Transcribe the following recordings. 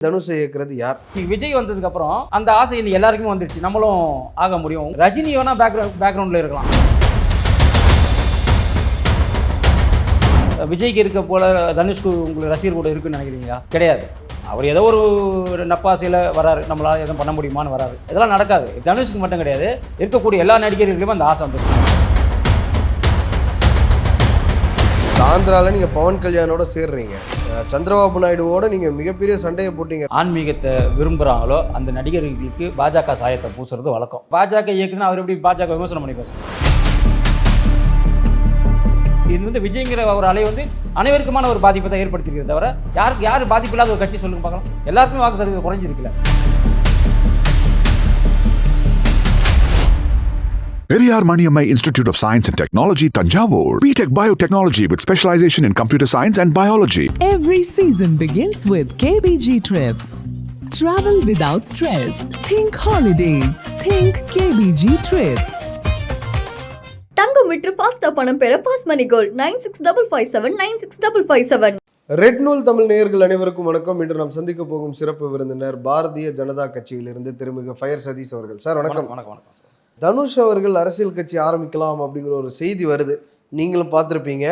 தனுஷை இயக்குறது யார்? விஜய் வந்ததுக்கு அப்புறம் அந்த ஆசை இன்னைக்கு எல்லாருக்குமே வந்துருச்சு, நம்மளும் ஆக முடியும். ரஜினி வேணா பேக்ரவுண்ட்ல இருக்கலாம். விஜய்க்கு இருக்க போல தனுஷ்க்கு உங்களுக்கு ரசிகர் கூட இருக்குன்னு நினைக்கிறீங்களா? கிடையாது. அவர் ஏதோ ஒரு நப்பாசையில் வராரு, நம்மளால் எதுவும் பண்ண முடியுமான்னு வராரு. இதெல்லாம் நடக்காது. தனுஷ்க்கு மட்டும் கிடையாது, இருக்கக்கூடிய எல்லா நடிகர்களுக்கும் அந்த ஆசை வந்துருக்கு. ஆந்திராவில் நீங்கள் பவன் கல்யாணோட சேர்றீங்க, சந்திரபாபு நாயுடுவோட நீங்கள் மிகப்பெரிய சண்டையை போட்டீங்க. ஆன்மீகத்தை விரும்புகிறாங்களோ அந்த நடிகர்களுக்கு பாஜக சாயத்தை பூசுறது வழக்கம். பாஜக இயக்குன்னு அவர் எப்படி பாஜக விமர்சனம் பண்ணி பேசுகிறார்? இது வந்து விஜய்ங்கிற ஒரு அலை வந்து அனைவருக்குமான ஒரு பாதிப்பை தான் ஏற்படுத்திருக்கிறது தவிர யார் பாதிப்பு இல்லாத ஒரு கட்சி சொல்லுங்க பார்க்கலாம். எல்லாருக்குமே வாக்கு சதவீதம் குறைஞ்சிருக்குல்ல. Periyar Maniammai Institute of Science and Technology, Tanjavur. BTech Biotechnology with specialization in computer science and biology. Every season begins with KBG Trips. Travel without stress. Think holidays. Think KBG Trips. தங்கம் விற்று ஃபாஸ்டா பணம் பெற fast மணி gold 9655796557. Red நூல் தமிழ் நேயர்கள் அனைவருக்கும் வணக்கம். இன்று நாம் சந்திக்க போகும் சிறப்பு விருந்தினர் பாரதிய ஜனதா கட்சியிலிருந்து திருமிகு ஃபயர் சதீஷ் அவர்கள். சார் வணக்கம். வணக்கம். வணக்கம். தனுஷ் அவர்கள் அரசியல் கட்சி ஆரம்பிக்கலாம் அப்படிங்கிற ஒரு செய்தி வருது, நீங்களும் பார்த்துருப்பீங்க.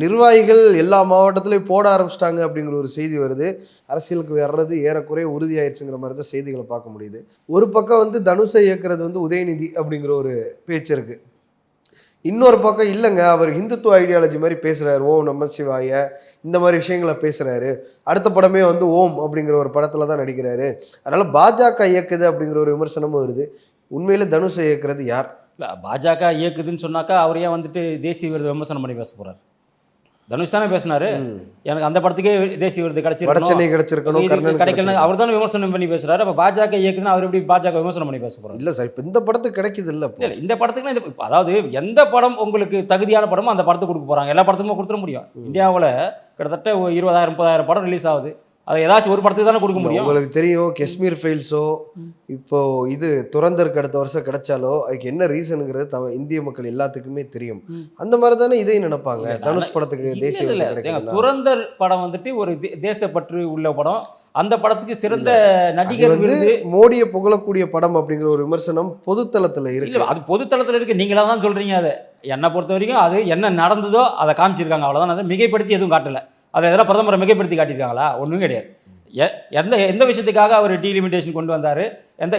நிர்வாகிகள் எல்லா மாவட்டத்திலையும் போட ஆரம்பிச்சிட்டாங்க அப்படிங்கிற ஒரு செய்தி வருது. அரசியலுக்கு வர்றது ஏறக்குறைய உறுதியாயிருச்சுங்கிற மாதிரி தான் செய்திகளை பார்க்க முடியுது. ஒரு பக்கம் வந்து தனுஷை இயக்குறது வந்து உதயநிதி அப்படிங்கிற ஒரு பேச்சு இருக்கு. இன்னொரு பக்கம் இல்லைங்க, அவர் ஹிந்துத்துவ ஐடியாலஜி மாதிரி பேசுகிறாரு, ஓம் நம சிவாய இந்த மாதிரி விஷயங்களை பேசுகிறாரு. அடுத்த படமே வந்து ஓம் அப்படிங்கிற ஒரு படத்தில் தான் நடிக்கிறாரு. அதனால் பாஜக இயக்குது அப்படிங்கிற ஒரு விமர்சனமும் வருது. உண்மையில தனுஷை இயக்குறது யார்? இல்லை, பாஜக இயக்குதுன்னு சொன்னாக்கா அவர் ஏன் வந்துட்டு தேசிய விருது விமர்சனம் பண்ணி பேச போகிறார்? தனுஷ் தானே பேசினாரு, எனக்கு அந்த படத்துக்கே தேசிய விருது கிடைச்சிருக்கணும், கிடைக்கணும், அவர் தானே விமர்சனம் பண்ணி பேசுறாரு. அப்போ பாஜக இயக்குதுன்னு அவர் எப்படி பாஜக விமர்சனம் பண்ணி பேச போகிறார்? இல்லை சார், இப்போ இந்த படத்துக்கு கிடைக்குது இல்லை. இந்த படத்துக்குலாம் அதாவது எந்த படம் உங்களுக்கு தகுதியான படமோ அந்த படத்தை கொடுக்க போகிறாங்க. எல்லா படத்துக்குமே கொடுத்துட முடியும். இந்தியாவில் கிட்டத்தட்ட 20,000-30,000 படம் ரிலீஸ் ஆகுது. அதை ஏதாச்சும் ஒரு படத்துக்கு தானே கொடுக்க முடியும். உங்களுக்கு தெரியும், காஷ்மீர் ஃபைல்ஸோ இப்போ இது துரந்தருக்கு அடுத்த வருஷம் கிடைச்சாலோ அதுக்கு என்ன ரீசனுங்கிறது இந்திய மக்கள் எல்லாத்துக்குமே தெரியும். அந்த மாதிரி தானே இதையும் நினைப்பாங்க. தனுஷ் படத்துக்கு தேசிய துரந்தர் படம் வந்துட்டு ஒரு தேசப்பற்று உள்ள படம். அந்த படத்துக்கு சிறந்த நடிகர் விருது, மோடியை புகழக்கூடிய படம் அப்படிங்கிற ஒரு விமர்சனம் பொதுத்தளத்தில் இருக்கு. அது பொதுத்தளத்தில் இருக்கு, நீங்களா தான் சொல்றீங்க. அதை என்னை பொறுத்த வரைக்கும் அது என்ன நடந்ததோ அதை காமிச்சிருக்காங்க, அவ்வளோதான். அதை மிகைப்படுத்தி எதுவும் காட்டலை. அதை எதனா பிரதமரை மிகைப்படுத்தி காட்டியிருக்காங்களா? ஒன்றும் கிடையாது. எந்த விஷயத்துக்காக அவர் டீலிமிட்டேஷன் கொண்டு வந்தார், எந்த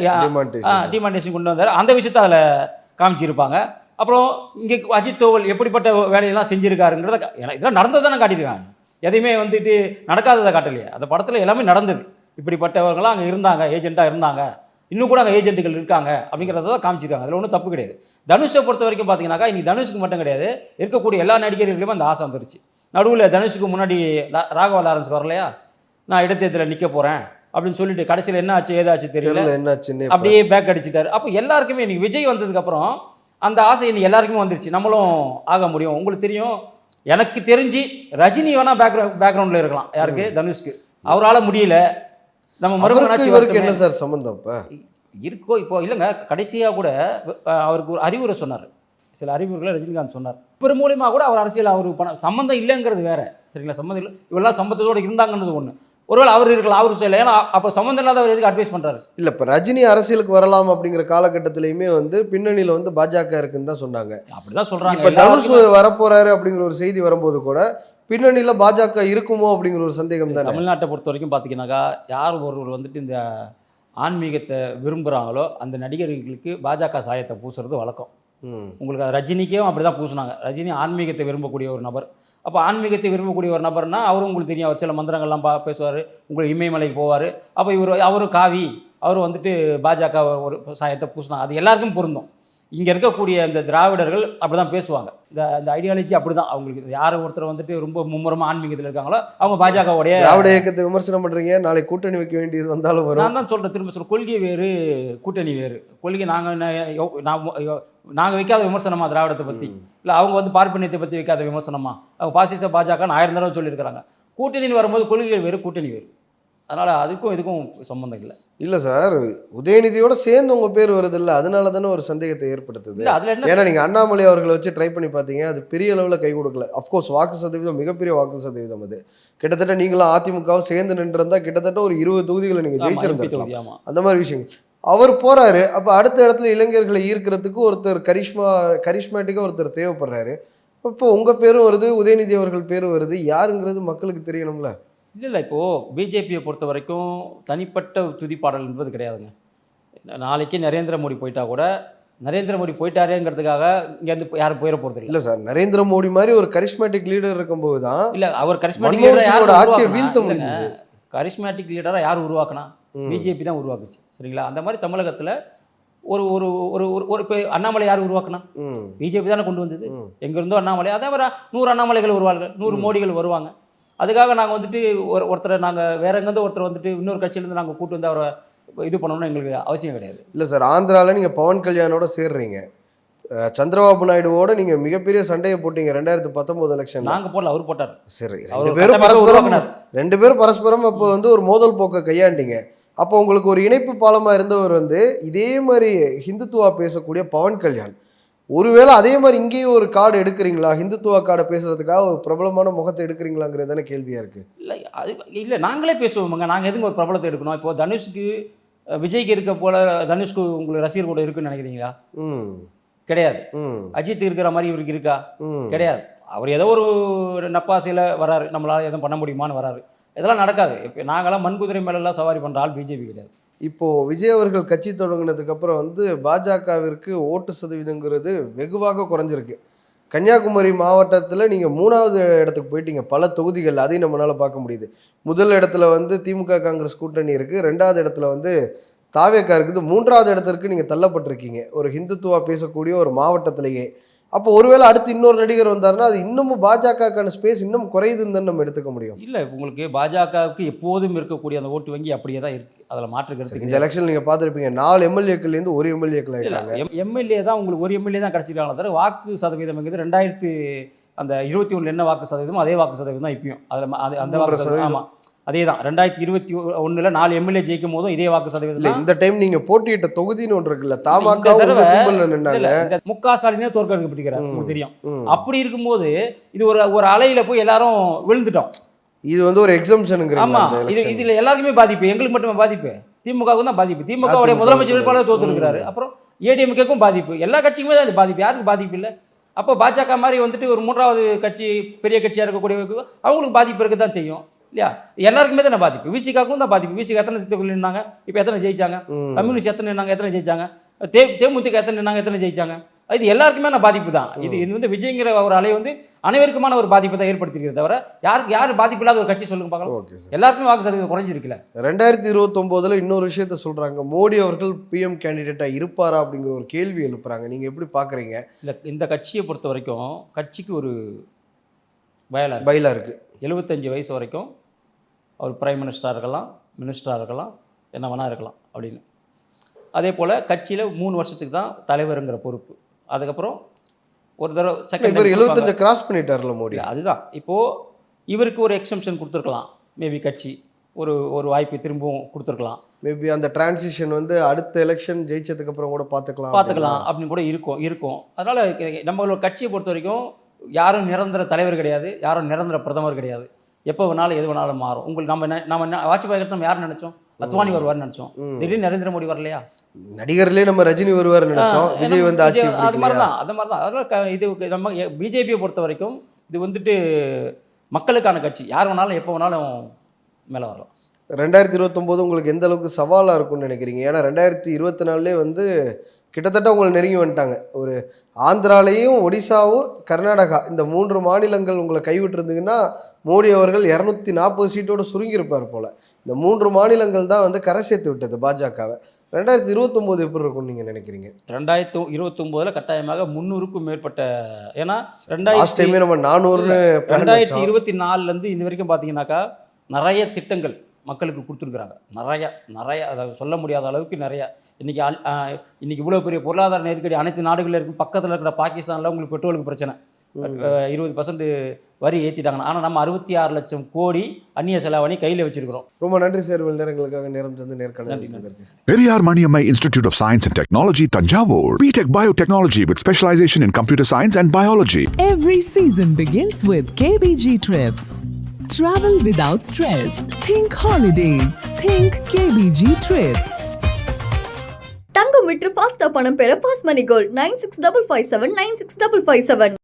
டிமாண்டேஷன் கொண்டு வந்தார், அந்த விஷயத்த அதில் காமிச்சிருப்பாங்க. அப்புறம் இங்கே அஜித் தோவல் எப்படிப்பட்ட வேலையெல்லாம் செஞ்சுருக்காருங்கிறத இதெல்லாம் நடந்ததானே காட்டியிருக்காங்க. எதையுமே வந்துட்டு நடக்காததை காட்டலையே. அந்த படத்தில் எல்லாமே நடந்தது. இப்படிப்பட்டவர்களாம் அங்கே இருந்தாங்க, ஏஜென்ட்டாக இருந்தாங்க, இன்னும் கூட அங்கே ஏஜென்ட்டுகள் இருக்காங்க அப்படிங்கிறத தான் காமிச்சிருக்காங்க. அதில் ஒன்றும் தப்பு கிடையாது. தனுஷை பொறுத்த வரைக்கும் பார்த்தீங்கன்னாக்கா இன்னைக்கு தனுஷுக்கு மட்டும் கிடையாது, இருக்கக்கூடிய எல்லா நடிகர்களுமே அந்த ஆசை வந்துருச்சு. நடுவில் தனுஷுக்கு முன்னாடி ராகவா லாரன்ஸ் வரலையா, நான் இடைத்தேர்தலில் நிற்க போகிறேன் அப்படின்னு சொல்லிட்டு கடைசியில் என்ன ஆச்சு ஏதாச்சு தெரியல, என்னாச்சுன்னு அப்படியே பேக் அடிச்சுட்டாரு. அப்போ எல்லாருக்குமே இன்னைக்கு விஜய் வந்ததுக்கப்புறம் அந்த ஆசை இன்னைக்கு எல்லாருக்குமே வந்துருச்சு, நம்மளும் ஆக முடியும். உங்களுக்கு தெரியும், எனக்கு தெரிஞ்சு ரஜினி வேணா பேக்ரவுண்டில் இருக்கலாம். யாருக்கு? தனுஷ்க்கு. அவரால் முடியல. நம்ம மறுபடியும் என்ன சார் சம்மந்தம் இப்போ இருக்கோ? இப்போ இல்லைங்க, கடைசியாக கூட அவருக்கு ஒரு அறிவுரை சொன்னார். சில அறிவுரைகளை ரஜினிகாந்த் சொன்னார். இவர் மூலியமாக கூட அவர் அரசியல் அவர் சம்மந்தம் இல்லைங்கிறது வேற, சரிங்களா? சம்மந்தம் இல்லை, இவெல்லாம் சம்மந்தத்தோடு இருந்தாங்கன்றது ஒன்று. ஒருவேளை அவர் இருக்கலாம், அவர் சொல்லலை. ஏன்னா அப்போ சம்மந்தம் இல்லாதவர் எதுக்கு அட்வைஸ் பண்ணுறாரு? இல்லை, இப்போ ரஜினி அரசியலுக்கு வரலாம் அப்படிங்கிற காலகட்டத்திலையுமே வந்து பின்னணியில் வந்து பாஜக இருக்குன்னு தான் சொன்னாங்க. அப்படிதான் சொல்கிறாங்க. இப்போ தனுஷ் வரப்போறாரு அப்படிங்கிற ஒரு செய்தி வரும்போது கூட பின்னணியில் பாஜக இருக்குமோ அப்படிங்கிற ஒரு சந்தேகம் தான். தமிழ்நாட்டை பொறுத்த வரைக்கும் பார்த்தீங்கன்னாக்கா யார் ஒருவர் வந்துட்டு இந்த ஆன்மீகத்தை விரும்புகிறாங்களோ அந்த நடிகர்களுக்கு பாஜக சாயத்தை பூசுறது வழக்கம். உங்களுக்கு ரஜினிக்கும் அப்படி தான் பூசினாங்க. ரஜினி ஆன்மீகத்தை விரும்பக்கூடிய ஒரு நபர். அப்போ ஆன்மீகத்தை விரும்பக்கூடிய ஒரு நபர்னா அவரும் உங்களுக்கு தெரியும், அவர் சில மந்திரங்கள்லாம் பேசுவார், உங்களுக்கு இமயமலைக்கு போவார். அப்போ அவரும் காவி, அவரும் வந்துட்டு பாஜக ஒரு சாயத்தை பூசினாங்க. அது எல்லாருக்கும் பொருந்தும். இங்கே இருக்கக்கூடிய இந்த திராவிடர்கள் அப்படி தான் பேசுவாங்க. இந்த ஐடியாலஜி அப்படி தான் அவங்களுக்கு. யார் ஒருத்தர் வந்துட்டு ரொம்ப மும்முரமாக ஆன்மீகத்தில் இருக்காங்களோ அவங்க பாஜகவுடைய திராவிட இயக்கத்தை விமர்சனம் பண்ணுறீங்க. நாளை கூட்டணி வைக்க வேண்டியது வந்தாலும் வரும். நான் தான் சொல்கிறேன், திரும்ப சொல்கிறேன், கொள்கை வேறு கூட்டணி வேறு. கொள்கை நாங்கள் வைக்காத விமர்சனமா திராவிடத்தை பற்றி? இல்லை அவங்க வந்து பார்ப்பனியத்தை பற்றி வைக்காத விமர்சனமா? அவங்க பாசிச பாஜகன்னு 1000 தடவை சொல்லியிருக்கிறாங்க. கூட்டணின்னு வரும்போது கொள்கைகள் வேறு, கூட்டணி வேறு. அதனால் அதுக்கும் இதுக்கும் சம்மந்தம் இல்லை. இல்ல சார், உதயநிதியோட சேர்ந்து உங்க பேர் வருது இல்ல, அதனால தானே ஒரு சந்தேகத்தை ஏற்படுத்துது. இல்லை அதில் என்ன ஏன்னா நீங்க அண்ணாமலை அவர்களை வச்சு ட்ரை பண்ணி பார்த்தீங்க, அது பெரிய அளவுல கை கொடுக்கல. அஃப்கோர்ஸ் வாக்கு சதவீதம் மிகப்பெரிய வாக்கு சதவீதம் அது. கிட்டத்தட்ட நீங்களும் அதிமுகவும் சேர்ந்து நின்றிருந்தா கிட்டத்தட்ட ஒரு 20 தொகுதிகளை நீங்க ஜெயிச்சிருந்திருக்கலாம். ஆமாம். அந்த மாதிரி விஷயங்கள். அவர் போறாரு, அப்ப அடுத்த இடத்துல இளைஞர்களை ஈர்க்கிறதுக்கு ஒருத்தர் கரிஷ்மேட்டிக்கா ஒருத்தர் தேவைப்படுறாரு. இப்போ உங்க பேரும் வருது, உதயநிதி அவர்கள் பேரும் வருது. யாருங்கிறது மக்களுக்கு தெரியணும்ல. இல்லை இப்போது பிஜேபியை பொறுத்த வரைக்கும் தனிப்பட்ட துதிப்பாடல் என்பது கிடையாதுங்க. நாளைக்கு நரேந்திர மோடி போயிட்டா கூட நரேந்திர மோடி போயிட்டாரேங்கிறதுக்காக இங்கேருந்து யாரும் போயிட போகிறது இல்லை. இல்ல சார், நரேந்திர மோடி மாதிரி ஒரு கரிஷ்மேட்டிக் லீடர் இருக்கும்போது தான் இல்லை அவர் கரிஸ்மேட்டிக் மன்மோகன் லீடரை சிங்கோட ஆட்சியை யார் வீழ்த்த வீழ்த்த முடிஞ்சுது. கரிஸ்மேட்டிக் லீடராக யார் உருவாக்குனா? பிஜேபி தான் உருவாக்குச்சு. சரிங்களா? அந்த மாதிரி தமிழகத்தில் ஒரு ஒரு ஒரு ஒரு இப்போ அண்ணாமலை யார் உருவாக்குனா? ம். பிஜேபி தானே கொண்டு வந்தது. ம். எங்கேருந்தோ அண்ணாமலை அதே மாதிரி 100 அண்ணாமலைகள் வருவார்கள், 100 மோடிகள் வருவாங்க. அதுக்காக நாங்கள் வந்துட்டு ஒருத்தரை நாங்கள் வேற எங்கேருந்து ஒருத்தர் வந்துட்டு இன்னொரு கட்சியிலேருந்து நாங்கள் கூட்டு வந்து அவரை இது பண்ணணும்னு எங்களுக்கு அவசியம் கிடையாது. இல்ல சார், ஆந்திரால நீங்க பவன் கல்யாணோட சேர்றீங்க. சந்திரபாபு நாயுடுவோட நீங்க மிகப்பெரிய சண்டையை போட்டீங்க 2019 எலெக்ஷன். நாங்கள் போடல, அவர் போட்டார். சரி, அவர் ரெண்டு பேரும் கட்டமைப்பை பரஸ்பரம் உருவாக்குனார். அப்போ வந்து ஒரு மோதல் போக்க கையாண்டீங்க. அப்போ உங்களுக்கு ஒரு இணைப்பு பாலமா இருந்தவர் வந்து இதே மாதிரி ஹிந்துத்துவா பேசக்கூடிய பவன் கல்யாண். ஒருவேளை அதே மாதிரி இங்கேயும் ஒரு கார்டு எடுக்கிறீங்களா? ஹிந்துத்துவா கார்டை பேசுறதுக்காக ஒரு பிரபலமான முகத்தை எடுக்கிறீங்களாங்கிறது தானே கேள்வியா இருக்கு. இல்லை அது இல்லை, நாங்களே பேசுவோமுங்க. நாங்கள் எதுங்க ஒரு பிரபலத்தை எடுக்கணும்? இப்போ தனுஷ்க்கு விஜய்க்கு இருக்க போல தனுஷ்க்கு உங்களுக்கு ரசிகர் கூட இருக்குன்னு நினைக்கிறீங்களா? ம். கிடையாது. ம். அஜித் இருக்கிற மாதிரி இவருக்கு இருக்கா? ம். கிடையாது. அவர் ஏதோ ஒரு நப்பாசையில் வராரு, நம்மளால் எதுவும் பண்ண முடியுமான்னு வராரு. இதெல்லாம் நடக்காது. இப்போ நாங்களாம் மண்குதிரை மேலெல்லாம் சவாரி பண்ணுற ஆள் பிஜேபி கிடையாது. இப்போ விஜய் அவர்கள் கட்சி தொடங்கினதுக்கு அப்புறம் வந்து பாஜகவிற்கு ஓட்டு சதவீதங்கிறது வெகுவாக குறைஞ்சிருக்கு. கன்னியாகுமரி மாவட்டத்தில் நீங்கள் 3வது இடத்துக்கு போயிட்டீங்க பல தொகுதிகள். அதையும் நம்மளால் பார்க்க முடியுது. முதல் இடத்துல வந்து திமுக காங்கிரஸ் கூட்டணி இருக்குது, 2வது இடத்துல வந்து தாவேக்கா இருக்குது, 3வது இடத்திற்கு நீங்கள் தள்ளப்பட்டிருக்கீங்க ஒரு ஹிந்துத்துவா பேசக்கூடிய ஒரு மாவட்டத்திலேயே. அப்போ ஒருவேளை அடுத்து இன்னொரு நடிகர் வந்தாருன்னா அது இன்னமும் பாஜகக்கான ஸ்பேஸ் இன்னும் குறையுதுன்னு தான் நம்ம எடுத்துக்க முடியும். இல்லை உங்களுக்கு பாஜகவுக்கு எப்போதும் இருக்கக்கூடிய அந்த ஓட்டு வங்கி அப்படியே தான் இருக்குது. அதில் மாற்று கருத்து இந்த எலெக்ஷன் நீங்கள் பார்த்துருப்பீங்க, 4 எம்எல்ஏக்கள்லேருந்து ஒரு எம்எல்ஏக்கள் ஆகிட்டாங்க. எம்எல்ஏ தான் உங்களுக்கு ஒரு எம்எல்ஏ தான் கிடச்சிருக்காங்க தவிர வாக்கு சதவீதம்ங்கிறது 2021 என்ன வாக்கு சதவீதம் அதே வாக்கு சதவீதம் தான் இப்பயும். அதில் அந்த வாக்கு சதவீதம் ஆமாம் அதே தான். 2021 4 எம்எல்ஏ ஜெயிக்கும் போதும் இதே வாக்கு சதவீதம் தான். இந்த டைம் நீங்க போட்டியிட்ட தொகுதின்னு ஒன்று இருக்குல்ல, தமாக சிம்பிள்ல நின்னாங்க. முக ஸ்டாலினே தோற்கடிக்கப்பட்டிருக்கிறார், உங்களுக்கு தெரியும். அப்படி இருக்கும்போது இது ஒரு அலையில போய் எல்லாரும் விழுந்துட்டோம். இது வந்து ஒரு எக்ஸம்ஷனுங்கிறீங்க. ஆமா, இதுல எல்லாருக்குமே பாதிப்பு, எங்களுக்கு மட்டுமே பாதிப்பு, திமுகவுக்கும் தான் பாதிப்பு. திமுகவுடைய முதலமைச்சர் வேட்பாளர் தோத்துருக்கிறாரு. அப்புறம் ஏடிஎம்கேக்கும் பாதிப்பு, எல்லா கட்சிக்குமே தான் இது பாதிப்பு. யாருக்கு பாதிப்பு இல்லை? அப்போ பாஜக மாதிரி வந்துட்டு ஒரு 3வது கட்சி பெரிய கட்சியா இருக்கக்கூடிய அவங்களுக்கு பாதிப்பு இருக்க தான் செய்யும் இல்லையா? எல்லாருக்குமே தான் பாதிப்பு. விசிகாவுக்கும் தான் பாதிப்பு. விசிகா எத்தனை திட்டங்கள் நின்னாங்க, இப்போ எத்தனை ஜெயிச்சாங்க? கம்யூனிஸ்ட் எத்தனை நின்னாங்க, எத்தனை ஜெயிச்சாங்க? தேமுதிக எத்தனை நின்னாங்க, எத்தனை ஜெயிச்சாங்க? இது எல்லாருக்குமே நான் பாதிப்பு தான். இது வந்து விஜய்ங்கிற ஒரு அலை வந்து அனைவருக்குமான ஒரு பாதிப்பை தான் ஏற்படுத்திக்கிறது தவிர யார் பாதிப்பு இல்லாத ஒரு கட்சி சொல்லுங்க பார்க்கலாம். எல்லாருக்குமே வாக்கு சதவீதம் குறைஞ்சிருக்குல்ல. 2029 இன்னொரு விஷயத்த சொல்றாங்க, மோடி அவர்கள் பிஎம் கேண்டிடேட்டா இருப்பாரா அப்படிங்கிற ஒரு கேள்வி எழுப்புறாங்க. நீங்க எப்படி பாக்குறீங்க? இல்லை, இந்த கட்சியை பொறுத்த வரைக்கும் கட்சிக்கு ஒரு பயிலா இருக்கு. 75 வயசு வரைக்கும் அவர் பிரைம் மினிஸ்டராக இருக்கலாம், மினிஸ்டராக இருக்கலாம், என்ன வேணா இருக்கலாம் அப்படின்னு. அதே போல் கட்சியில் 3 வருஷத்துக்கு தான் தலைவருங்கிற பொறுப்பு. அதுக்கப்புறம் ஒரு தடவை செகண்ட் 75 கிராஸ் பண்ணிட்டார்ல மோடி. அதுதான் இப்போது இவருக்கு ஒரு எக்ஸம்ஷன் கொடுத்துருக்கலாம். மேபி கட்சி ஒரு வாய்ப்பு திரும்பவும் கொடுத்துருக்கலாம். மேபி அந்த டிரான்சிஷன் வந்து அடுத்த எலெக்ஷன் ஜெயிச்சதுக்கு அப்புறம் கூட பார்த்துக்கலாம் அப்படின்னு கூட இருக்கும். அதனால் நம்மளோட கட்சியை பொறுத்த வரைக்கும் யாரும் நிரந்தர தலைவர் கிடையாது, யாரும் நிரந்தர பிரதமர் கிடையாது. எப்போ வேணாலும் எது வேணாலும் மாறும். உங்களுக்கு நம்ம வாஜ்பாய் நம்ம யார் நினைச்சோம்? அத்வானி வருவார்னு நினைச்சோம். திடீர்னு நரேந்திர மோடி வரலையா? நடிகர்லேயே நம்ம ரஜினி வருவார் நினைச்சோம், விஜய் வந்து ஆட்சி. அது மாதிரி தான். அதனால இது நம்ம பிஜேபியை பொறுத்த வரைக்கும் இது வந்துட்டு மக்களுக்கான கட்சி. யார் வேணாலும் எப்போ வேணாலும் மேலே வரலாம். 2029 உங்களுக்கு எந்த அளவுக்கு சவாலாக இருக்கும்னு நினைக்கிறீங்க? ஏன்னா 2024 வந்து கிட்டத்தட்ட உங்களை நெருங்கி வந்துட்டாங்க. ஒரு ஆந்திராலையும் ஒடிசாவும் கர்நாடகா இந்த 3 மாநிலங்கள் உங்களை கைவிட்டுருந்தீங்கன்னா மோடி அவர்கள் 240 சீட்டோட சுருங்கியிருப்பார் போல. இந்த 3 மாநிலங்கள் தான் வந்து கரை சேர்த்து விட்டது பாஜகவை. 2029 எப்படி இருக்கும்னு நீங்கள் நினைக்கிறீங்க? 2029 கட்டாயமாக 300க்கும் மேற்பட்ட. ஏன்னா 2024 இந்த வரைக்கும் பார்த்தீங்கன்னாக்கா நிறைய திட்டங்கள் மக்களுக்கு கொடுத்துருக்குறாங்க. நிறைய அதை சொல்ல முடியாத அளவுக்கு நிறைய. இன்றைக்கி இவ்வளோ பெரிய பொருளாதார நெருக்கடி அனைத்து நாடுகளில் இருக்கும். பக்கத்தில் இருக்கிற பாகிஸ்தானில் உங்களுக்கு பெட்ரோலுக்கு பிரச்சனை, 20% வரி ஏற்றிட்டாங்கன்னா, ஆனால் நம்ம 66 லட்சம் கோடி அந்நிய செலாவணி கையில் வச்சிருக்கிறோம். ரொம்ப நன்றி சார், இவ்வளவு நேரங்களுக்காக நேரம் தந்து நேர்காணல் நன்றி. கொடுத்ததற்கு. Periyar Maniammai Institute of Science and Technology, Tanjavur. BTech Biotechnology with specialization in computer science and biology. Every season begins with KBG Trips. Travel without stress. Think holidays. Think KBG Trips. தங்கம் விற்று ஃபாஸ்டா பணம் பெற fast மணி gold 9655799557.